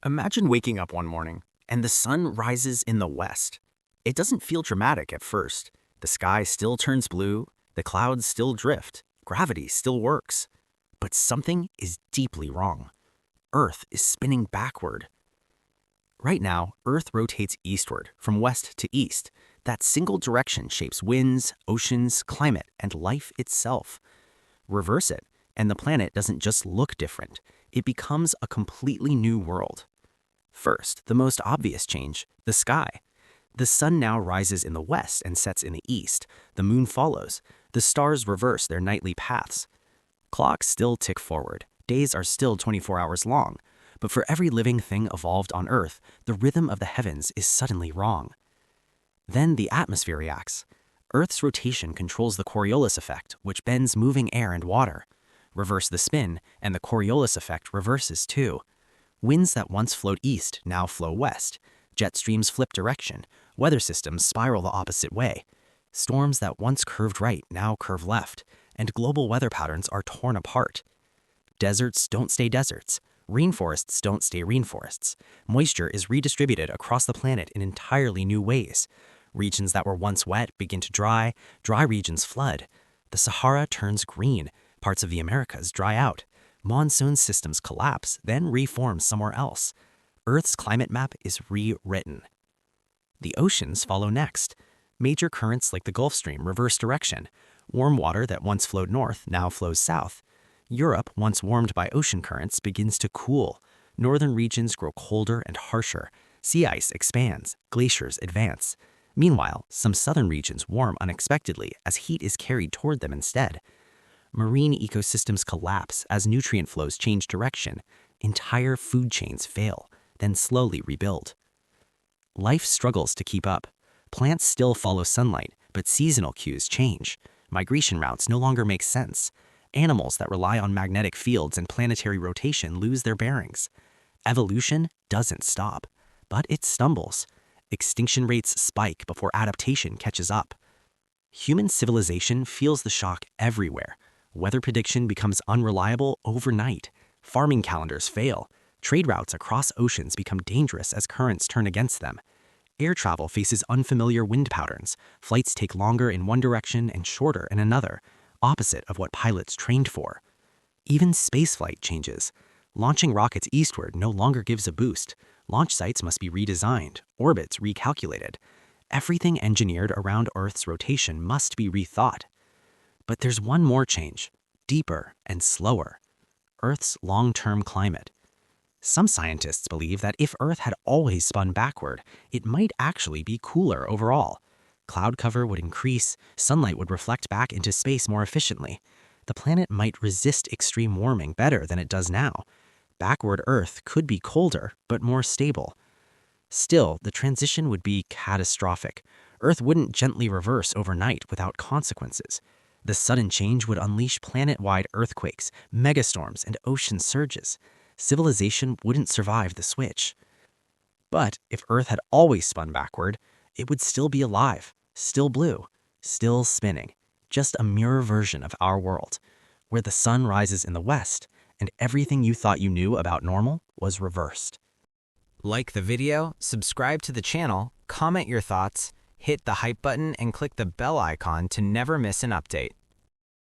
Imagine waking up one morning and the sun rises in the west. It doesn't feel dramatic at first. The sky still turns blue, the clouds still drift, gravity still works. But something is deeply wrong. Earth is spinning backward. Right now, Earth rotates eastward, from west to east. That single direction shapes winds, oceans, climate, and life itself. Reverse it, and the planet doesn't just look different. It becomes a completely new world. First, the most obvious change, the sky. The sun now rises in the west and sets in the east. The moon follows. The stars reverse their nightly paths. Clocks still tick forward. Days are still 24 hours long. But for every living thing evolved on Earth, the rhythm of the heavens is suddenly wrong. Then the atmosphere reacts. Earth's rotation controls the Coriolis effect, which bends moving air and water. Reverse the spin, and the Coriolis effect reverses too. Winds that once flowed east now flow west. Jet streams flip direction. Weather systems spiral the opposite way. Storms that once curved right now curve left, and global weather patterns are torn apart. Deserts don't stay deserts. Rainforests don't stay rainforests. Moisture is redistributed across the planet in entirely new ways. Regions that were once wet begin to dry. Dry regions flood. The Sahara turns green. Parts of the Americas dry out. Monsoon systems collapse, then reform somewhere else. Earth's climate map is rewritten. The oceans follow next. Major currents like the Gulf Stream reverse direction. Warm water that once flowed north now flows south. Europe, once warmed by ocean currents, begins to cool. Northern regions grow colder and harsher. Sea ice expands. Glaciers advance. Meanwhile, some southern regions warm unexpectedly as heat is carried toward them instead. Marine ecosystems collapse as nutrient flows change direction. Entire food chains fail, then slowly rebuild. Life struggles to keep up. Plants still follow sunlight, but seasonal cues change. Migration routes no longer make sense. Animals that rely on magnetic fields and planetary rotation lose their bearings. Evolution doesn't stop, but it stumbles. Extinction rates spike before adaptation catches up. Human civilization feels the shock everywhere. Weather prediction becomes unreliable overnight. Farming calendars fail. Trade routes across oceans become dangerous as currents turn against them. Air travel faces unfamiliar wind patterns. Flights take longer in one direction and shorter in another, opposite of what pilots trained for. Even spaceflight changes. Launching rockets eastward no longer gives a boost. Launch sites must be redesigned, orbits recalculated. Everything engineered around Earth's rotation must be rethought. But there's one more change, deeper and slower. Earth's long-term climate. Some scientists believe that if Earth had always spun backward, it might actually be cooler overall. Cloud cover would increase, sunlight would reflect back into space more efficiently. The planet might resist extreme warming better than it does now. Backward Earth could be colder, but more stable. Still, the transition would be catastrophic. Earth wouldn't gently reverse overnight without consequences. The sudden change would unleash planet-wide earthquakes, megastorms, and ocean surges. Civilization wouldn't survive the switch. But if Earth had always spun backward, it would still be alive, still blue, still spinning. Just a mirror version of our world, where the sun rises in the west and everything you thought you knew about normal was reversed. Like the video, subscribe to the channel, comment your thoughts, hit the hype button, and click the bell icon to never miss an update.